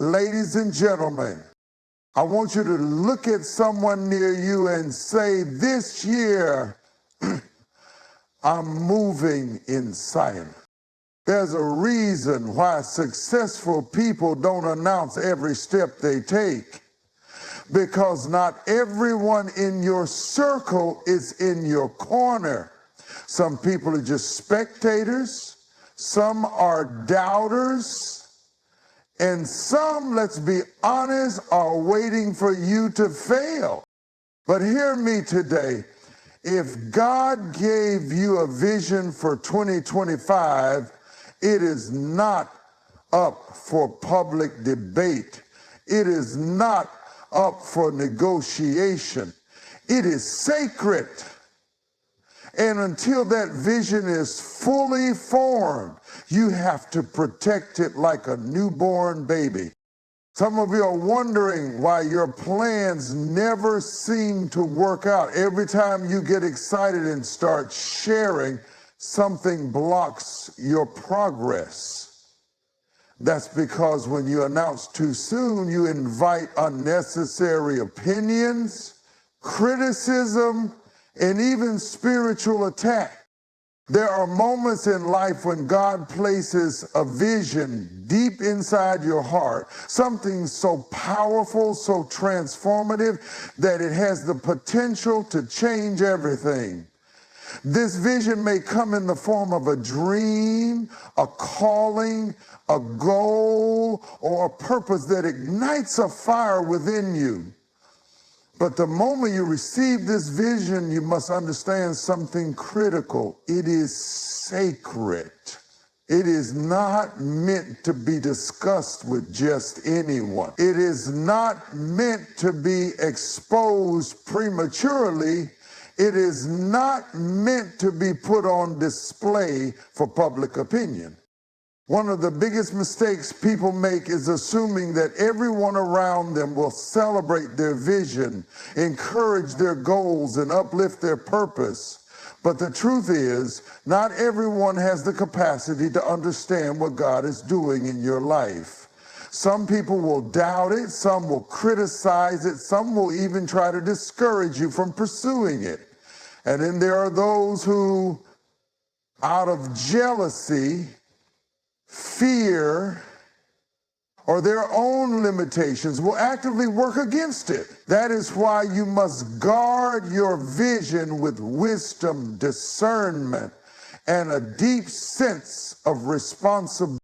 Ladies and gentlemen, I want you to look at someone near you and say, this year, I'm moving in silence. There's a reason why successful people don't announce every step they take, because not everyone in your circle is in your corner. Some people are just spectators, some are doubters, and some, let's be honest, are waiting for you to fail. But hear me today. If God gave you a vision for 2025, it is not up for public debate. It is not up for negotiation. It is sacred. And until that vision is fully formed, you have to protect it like a newborn baby. Some of you are wondering why your plans never seem to work out. Every time you get excited and start sharing, something blocks your progress. That's because when you announce too soon, you invite unnecessary opinions, criticism, and even spiritual attack. There are moments in life when God places a vision deep inside your heart, something so powerful, so transformative, that it has the potential to change everything. This vision may come in the form of a dream, a calling, a goal, or a purpose that ignites a fire within you. But the moment you receive this vision, you must understand something critical. It is sacred. It is not meant to be discussed with just anyone. It is not meant to be exposed prematurely. It is not meant to be put on display for public opinion. One of the biggest mistakes people make is assuming that everyone around them will celebrate their vision, encourage their goals, and uplift their purpose. But the truth is, not everyone has the capacity to understand what God is doing in your life. Some people will doubt it, some will criticize it, some will even try to discourage you from pursuing it. And then there are those who, out of jealousy, fear, or their own limitations, will actively work against it. That is why you must guard your vision with wisdom, discernment, and a deep sense of responsibility.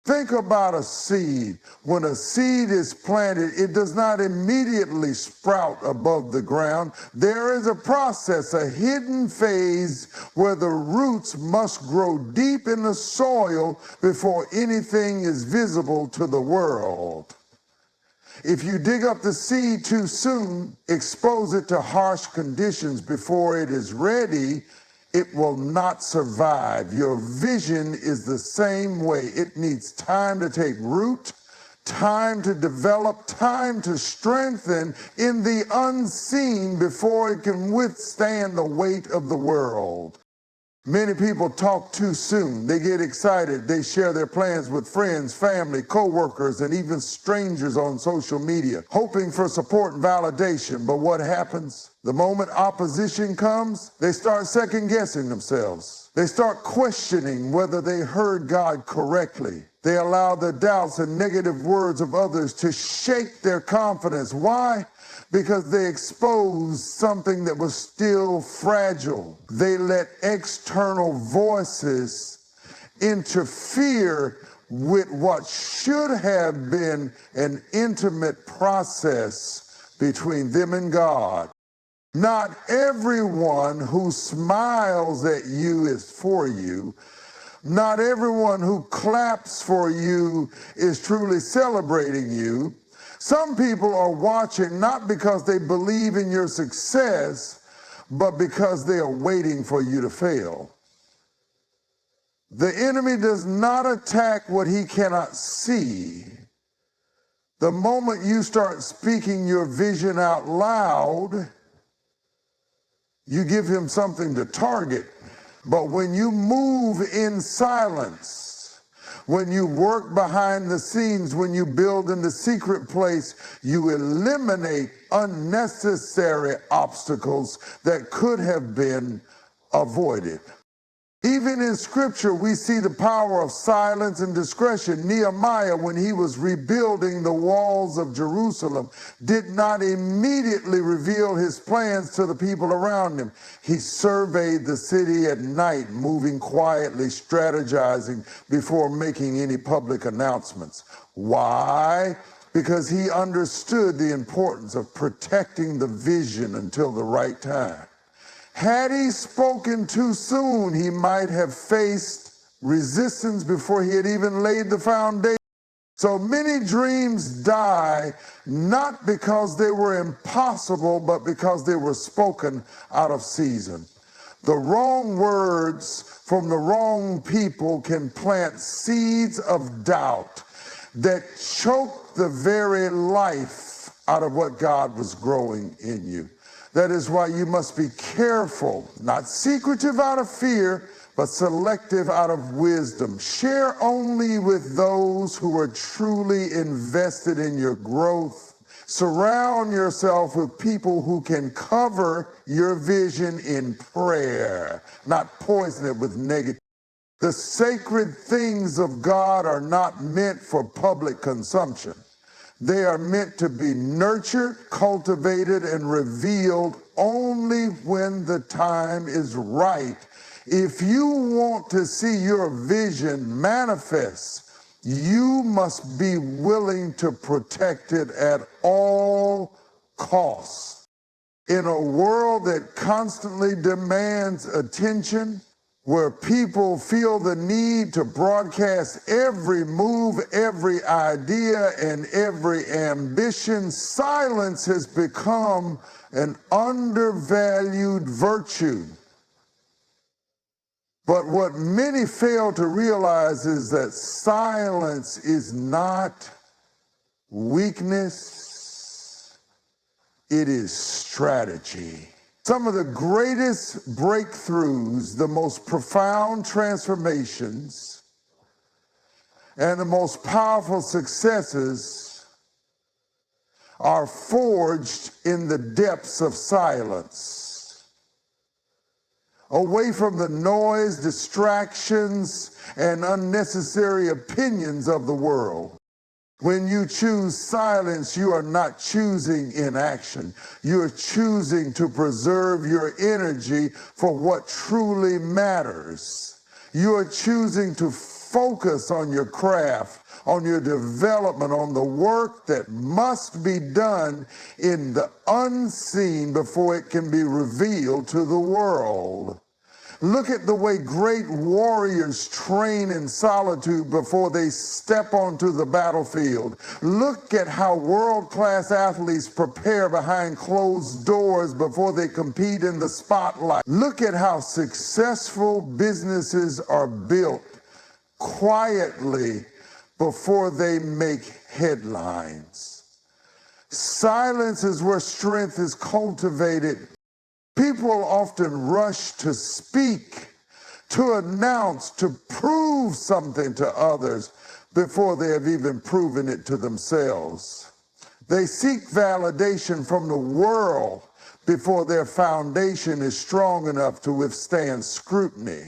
Think about a seed. When a seed is planted, it does not immediately sprout above the ground. There is a process, a hidden phase where the roots must grow deep in the soil before anything is visible to the world. If you dig up the seed too soon, expose it to harsh conditions before it is ready, it will not survive. Your vision is the same way. It needs time to take root, time to develop, time to strengthen in the unseen before it can withstand the weight of the world. Many people talk too soon. They get excited. They share their plans with friends, family, co-workers, and even strangers on social media, hoping for support and validation. But what happens? The moment opposition comes, they start second-guessing themselves. They start questioning whether they heard God correctly. They allow the doubts and negative words of others to shake their confidence. Why? Because they exposed something that was still fragile. They let external voices interfere with what should have been an intimate process between them and God. Not everyone who smiles at you is for you. Not everyone who claps for you is truly celebrating you. Some people are watching not because they believe in your success, but because they are waiting for you to fail. The enemy does not attack what he cannot see. The moment you start speaking your vision out loud, you give him something to target. But when you move in silence, When you work behind the scenes, when you build in the secret place, you eliminate unnecessary obstacles that could have been avoided. Even in scripture, we see the power of silence and discretion. Nehemiah, when he was rebuilding the walls of Jerusalem, did not immediately reveal his plans to the people around him. He surveyed the city at night, moving quietly, strategizing before making any public announcements. Why? Because he understood the importance of protecting the vision until the right time. Had he spoken too soon, he might have faced resistance before he had even laid the foundation. So many dreams die not because they were impossible, but because they were spoken out of season. The wrong words from the wrong people can plant seeds of doubt that choke the very life out of what God was growing in you. That is why you must be careful, not secretive out of fear, but selective out of wisdom. Share only with those who are truly invested in your growth. Surround yourself with people who can cover your vision in prayer, not poison it with negativity. The sacred things of God are not meant for public consumption. They are meant to be nurtured, cultivated, and revealed only when the time is right. If you want to see your vision manifest, you must be willing to protect it at all costs. In a world that constantly demands attention, where people feel the need to broadcast every move, every idea, and every ambition, silence has become an undervalued virtue. But what many fail to realize is that silence is not weakness, it is strategy. Some of the greatest breakthroughs, the most profound transformations, and the most powerful successes are forged in the depths of silence. Away from the noise, distractions, and unnecessary opinions of the world. When you choose silence, you are not choosing inaction. You are choosing to preserve your energy for what truly matters. You are choosing to focus on your craft, on your development, on the work that must be done in the unseen before it can be revealed to the world. Look at the way great warriors train in solitude before they step onto the battlefield. Look at how world-class athletes prepare behind closed doors before they compete in the spotlight. Look at how successful businesses are built quietly before they make headlines. Silence is where strength is cultivated. People often rush to speak, to announce, to prove something to others before they have even proven it to themselves. They seek validation from the world before their foundation is strong enough to withstand scrutiny.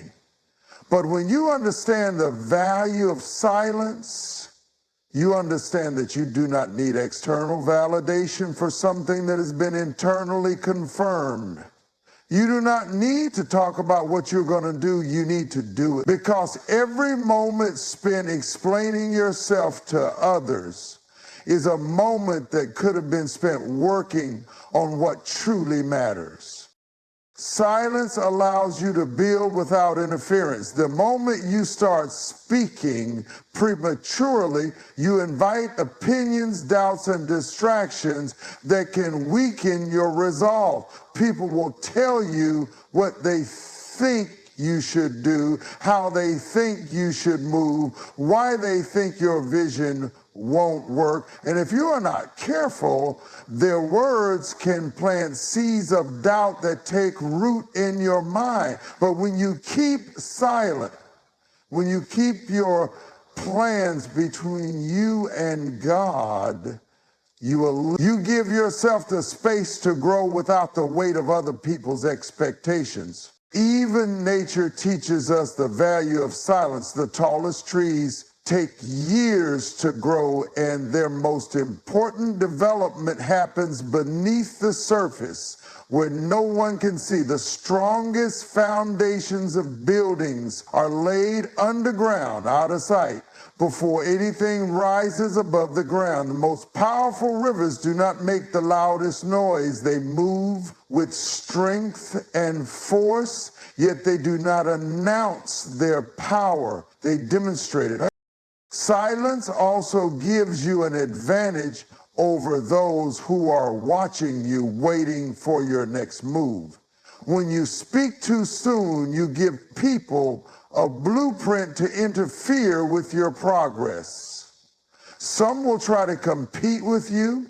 But when you understand the value of silence, you understand that you do not need external validation for something that has been internally confirmed. You do not need to talk about what you're going to do. You need to do it. Because every moment spent explaining yourself to others is a moment that could have been spent working on what truly matters. Silence allows you to build without interference. The moment you start speaking prematurely, you invite opinions, doubts, and distractions that can weaken your resolve. People will tell you what they think you should do, how they think you should move, why they think your vision won't work. And if you are not careful, their words can plant seeds of doubt that take root in your mind. But when you keep silent, when you keep your plans between you and God, you give yourself the space to grow without the weight of other people's expectations. Even nature teaches us the value of silence. The tallest trees take years to grow, and their most important development happens beneath the surface where no one can see. The strongest foundations of buildings are laid underground, out of sight, before anything rises above the ground. The most powerful rivers do not make the loudest noise. They move with strength and force, yet they do not announce their power. They demonstrate it. Silence also gives you an advantage over those who are watching you, waiting for your next move. When you speak too soon, you give people a blueprint to interfere with your progress. Some will try to compete with you,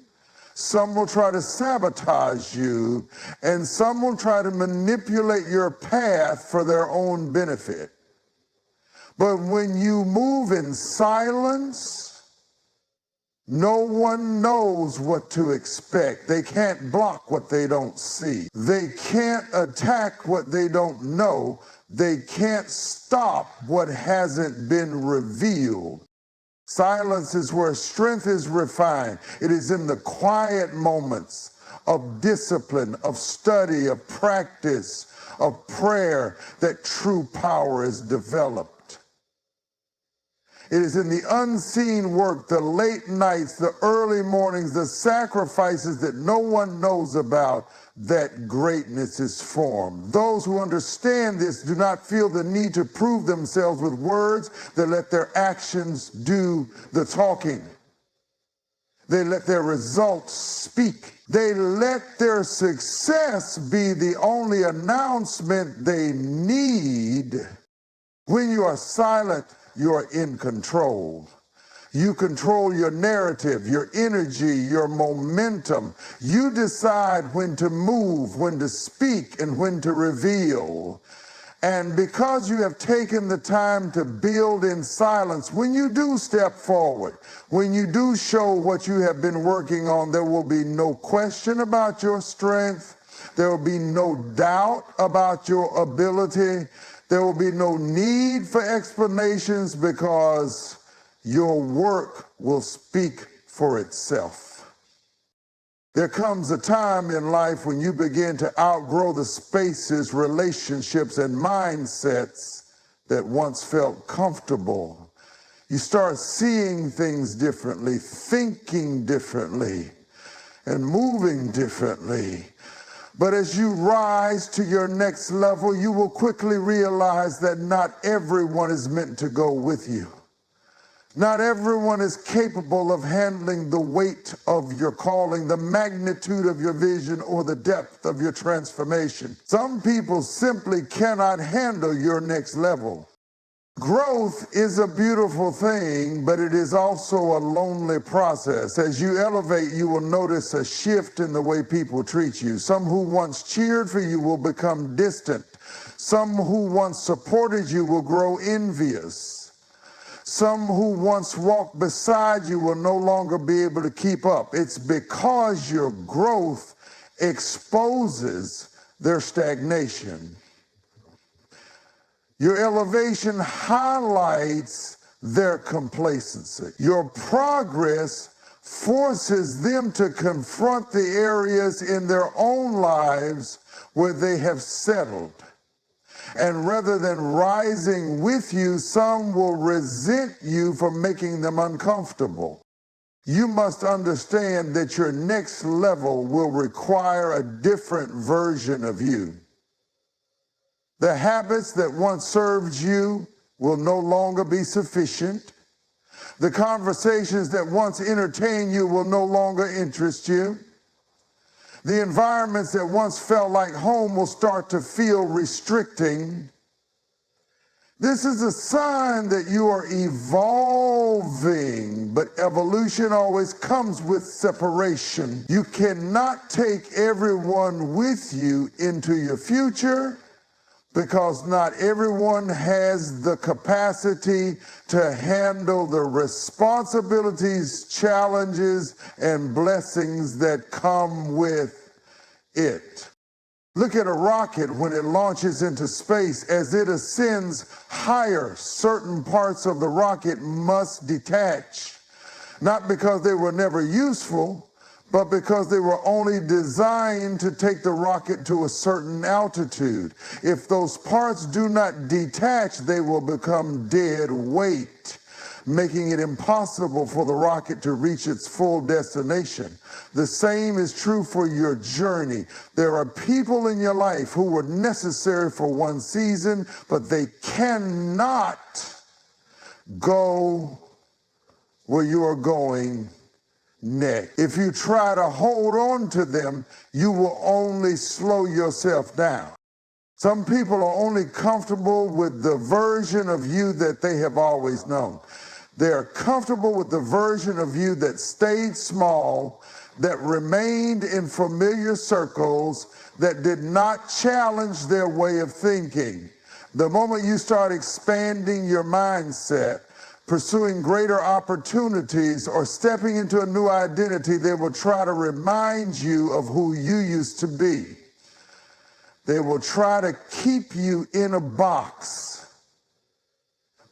some will try to sabotage you, and some will try to manipulate your path for their own benefit. But when you move in silence, no one knows what to expect. They can't block what they don't see. They can't attack what they don't know. They can't stop what hasn't been revealed. Silence is where strength is refined. It is in the quiet moments of discipline, of study, of practice, of prayer that true power is developed. It is in the unseen work, the late nights, the early mornings, the sacrifices that no one knows about, that greatness is formed. Those who understand this do not feel the need to prove themselves with words. They let their actions do the talking. They let their results speak. They let their success be the only announcement they need. When you are silent, you are in control. You control your narrative, your energy, your momentum. You decide when to move, when to speak, and when to reveal. And because you have taken the time to build in silence, when you do step forward, when you do show what you have been working on, there will be no question about your strength. There will be no doubt about your ability. There will be no need for explanations because your work will speak for itself. There comes a time in life when you begin to outgrow the spaces, relationships, and mindsets that once felt comfortable. You start seeing things differently, thinking differently, and moving differently. But as you rise to your next level, you will quickly realize that not everyone is meant to go with you. Not everyone is capable of handling the weight of your calling, the magnitude of your vision, or the depth of your transformation. Some people simply cannot handle your next level. Growth is a beautiful thing, but it is also a lonely process. As you elevate, you will notice a shift in the way people treat you. Some who once cheered for you will become distant. Some who once supported you will grow envious. Some who once walked beside you will no longer be able to keep up. It's because your growth exposes their stagnation. Your elevation highlights their complacency. Your progress forces them to confront the areas in their own lives where they have settled. And rather than rising with you, some will resent you for making them uncomfortable. You must understand that your next level will require a different version of you. The habits that once served you will no longer be sufficient. The conversations that once entertained you will no longer interest you. The environments that once felt like home will start to feel restricting. This is a sign that you are evolving, but evolution always comes with separation. You cannot take everyone with you into your future, because not everyone has the capacity to handle the responsibilities, challenges, and blessings that come with it. Look at a rocket when it launches into space. As it ascends higher, certain parts of the rocket must detach, not because they were never useful, but because they were only designed to take the rocket to a certain altitude. If those parts do not detach, they will become dead weight, making it impossible for the rocket to reach its full destination. The same is true for your journey. There are people in your life who were necessary for one season, but they cannot go where you are going next. If you try to hold on to them, you will only slow yourself down. Some people are only comfortable with the version of you that they have always known. They're comfortable with the version of you that stayed small, that remained in familiar circles, that did not challenge their way of thinking. The moment you start expanding your mindset, pursuing greater opportunities, or stepping into a new identity, they will try to remind you of who you used to be. They will try to keep you in a box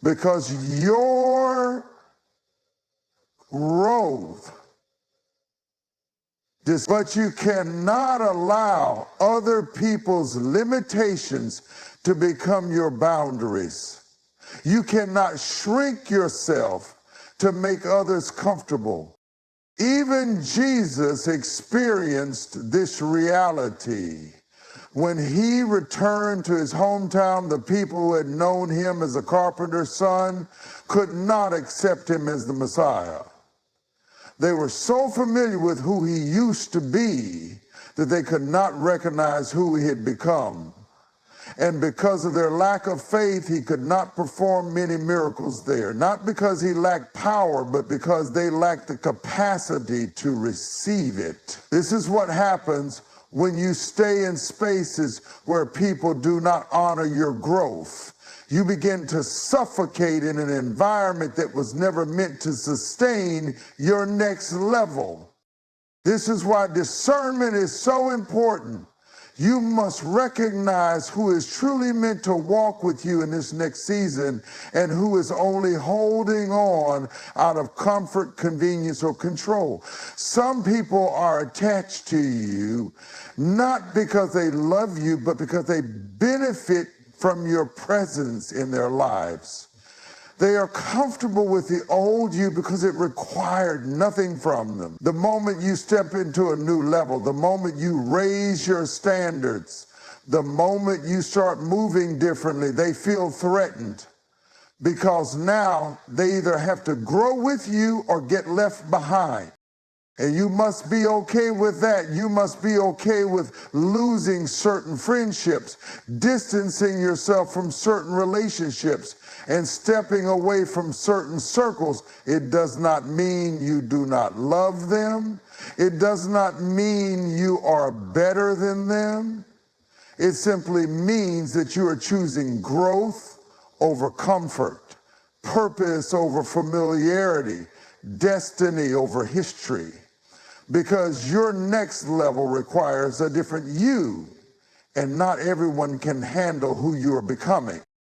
because your growth, but you cannot allow other people's limitations to become your boundaries. You cannot shrink yourself to make others comfortable. Even Jesus experienced this reality. When he returned to his hometown, the people who had known him as a carpenter's son could not accept him as the Messiah. They were so familiar with who he used to be that they could not recognize who he had become. And because of their lack of faith, he could not perform many miracles there. Not because he lacked power, but because they lacked the capacity to receive it. This is what happens when you stay in spaces where people do not honor your growth. You begin to suffocate in an environment that was never meant to sustain your next level. This is why discernment is so important. You must recognize who is truly meant to walk with you in this next season and who is only holding on out of comfort, convenience, or control. Some people are attached to you not because they love you, but because they benefit from your presence in their lives. They are comfortable with the old you because it required nothing from them. The moment you step into a new level, the moment you raise your standards, the moment you start moving differently, they feel threatened because now they either have to grow with you or get left behind. And you must be okay with that. You must be okay with losing certain friendships, distancing yourself from certain relationships, and stepping away from certain circles. It does not mean you do not love them. It does not mean you are better than them. It simply means that you are choosing growth over comfort, purpose over familiarity, destiny over history. Because your next level requires a different you, and not everyone can handle who you are becoming.